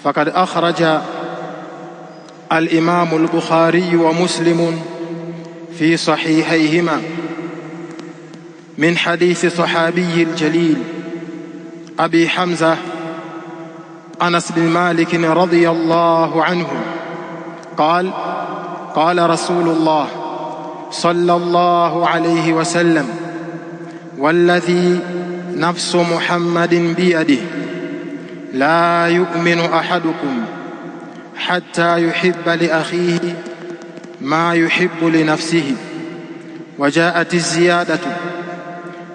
فقد أخرج الإمام البخاري ومسلم في صحيحيهما من حديث صحابي الجليل أبي حمزة أنس بن مالك رضي الله عنه قال: قال رسول الله صلى الله عليه وسلم: والذي نفس محمد بيده لا يؤمن أحدكم حتى يحب لأخيه ما يحب لنفسه. وجاءت الزيادة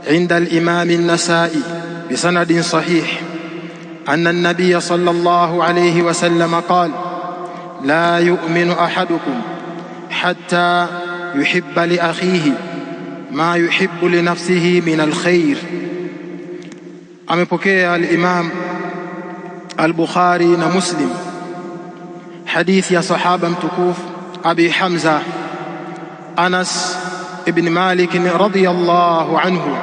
عند الإمام النسائي بسند صحيح أن النبي صلى الله عليه وسلم قال: لا يؤمن أحدكم حتى يحب لأخيه ما يحب لنفسه من الخير. amepokea al-Imam al-Bukhari na Muslim hadithi ya sahaba mtukufu Abi Hamza Anas ibn Malik radhiyallahu anhu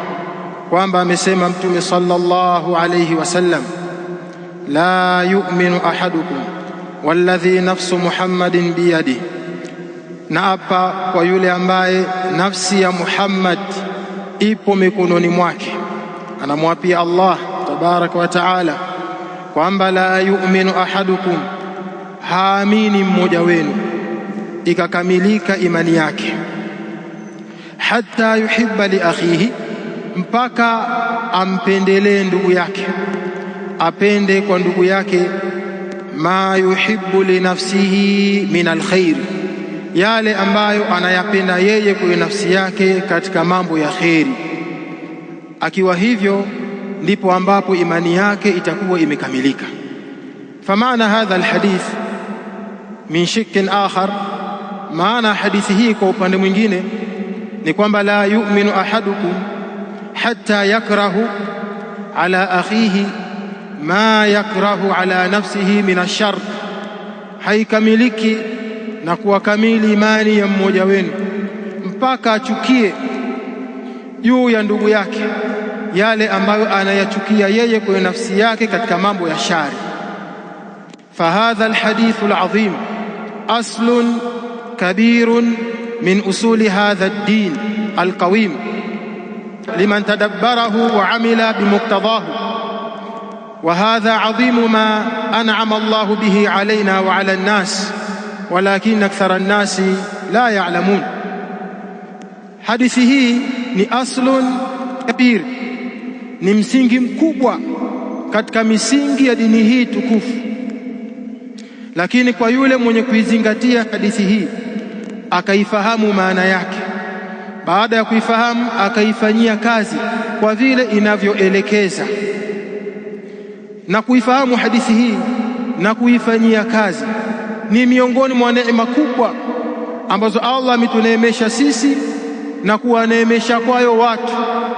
kwamba amesema Mtume sallallahu alayhi wasallam: la yu'minu ahadukum walladhi nafsu Muhammadin biyadihi, na apa kwa yule ambaye nafsi ya Muhammad ipo mikononi mwake. Anamwapia Allah tabaraka wa taala kwamba la yu'minu ahadukum, haamini mmoja wenu ikakamilika imani yake, hatta yuhibba li akhihi, mpaka ampendelee ndugu yake, apende kwa ndugu yake ma yuhibbu li nafsihi min alkhair, yale ambayo anayapenda yeye kwa nafsi yake katika mambo ya kheri. Akiwa hivyo ndipo ambapo imani yake itakuwa imekamilika. Famaana hadha alhadith min shikkin akhar, maana hadithi hii kwa upande mwingine ni kwamba la yu'minu ahadukum hatta yakrahu ala akhihi ma yakrahu ala nafsihi min ash-sharr, haikamiliki na kuwa kamili imani ya mmoja wenu mpaka achukie juu ya ndugu yake yale ambayo anayachukia yeye kwa nafsi yake katika mambo ya shari. Fahadha alhadithu alazim aslun kabirun min usuli hadha ad-din alqawim liman tadabbarahu wa amila bimuqtadahu, wa hadha azimu ma an'ama Allahu bihi alayna wa ala an-nas walakin akthara an-nasi la ya'lamun. Hadithi hii ni aslun kabir, ni msingi mkubwa katika misingi ya dini hii tukufu, lakini kwa yule mwenye kuizingatia hadithi hii akaifahamu maana yake, baada ya kuifahamu akaifanyia kazi kwa vile inavyoelekeza, na kuifahamu hadithi hii na kuifanyia kazi ni miongoni mwa neema kubwa ambazo Allah ametuneemesha sisi na kuwaneemesha kwayo watu,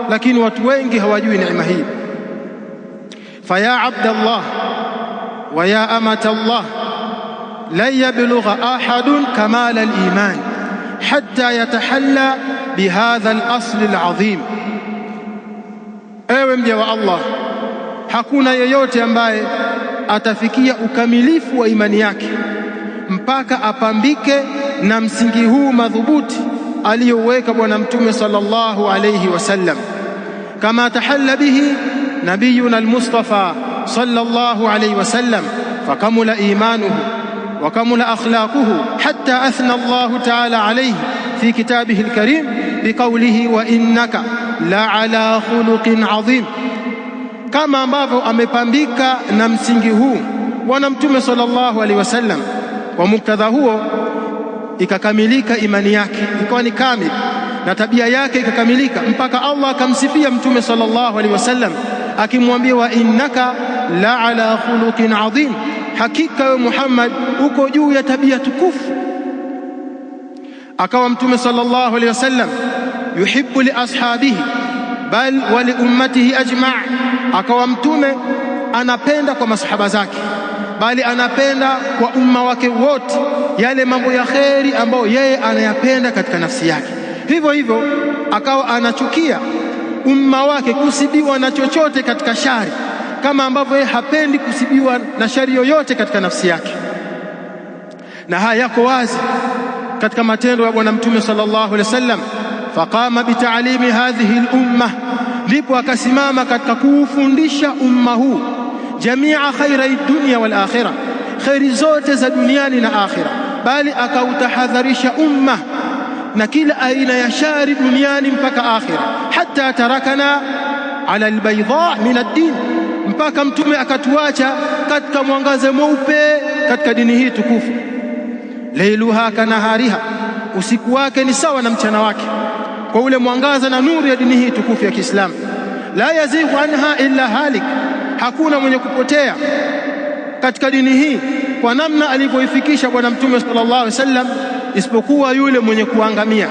lakini watu wengi hawajui neema hii. Faya abdallah wa ya amatallah la yablugha ahadun kamala al-iman hatta yatahalla bihadha al-asl al-azim. Ewe mja wa Allah, hakuna yeyote ambaye atafikia ukamilifu wa imani yake mpaka apambike na msingi huu madhubuti aliyoweka Bwana Mtume sallallahu alayhi wasallam, kama tahalla bihi nabiyuna al-Mustafa sallallahu alayhi wasallam, fakamula imanuhu wa kamula akhlaquhu hatta athna Allahu ta'ala alayhi fi kitabihi al-karim biqawlihi wa innaka la ala khuluqin adhim. Kama ambavyo amepambika na msingi huu Bwana Mtume sallallahu alayhi wasallam, kwa muktadha huo ikakamilika imani yake, ikawa ni kamili, na tabia yake ikakamilika, mpaka Allah akamsifia Mtume sallallahu alaihi wasallam akimwambia wa innaka la ala khuluqin adhim, hakika wewe Muhammad uko juu ya tabia tukufu. Akawa Mtume sallallahu alaihi wasallam yuhibbu li ashabihi bal wa li ummatihi ajma', akawa Mtume anapenda kwa masahaba zake bali anapenda kwa umma wake wote yale mambo ya kheri ambayo yeye anayapenda katika nafsi yake. Hivyo hivyo akawa anachukia umma wake kusibiwa na chochote katika shari, kama ambavyo yeye hapendi kusibiwa na shari yoyote katika nafsi yake. Na haya yako wazi katika matendo ya Bwana Mtume sallallahu alaihi wasallam. Faqama bitaalimi hadhihi al-umma, ndipo akasimama katika kuufundisha umma huu jamia khairai dunya wal akhirah, khairi zote za duniani na akhira, bali akautahadharisha umma na kila aina ya shari duniani mpaka akhira. Hatta tarakana ala albayda min ad-din, mpaka Mtume akatuacha katika mwangaza mweupe katika dini hii tukufu. Lailuha kanahariha, usiku wake ni sawa na mchana wake, kwa ule mwangaza na nuru ya dini hii tukufu ya Kiislamu. La yazighu anha illa halik, hakuna mwenye kupotea katika dini hii kwa namna alivyoifikisha Bwana Mtume sallallahu alaihi wasallam isipokuwa yule mwenye kuangamia.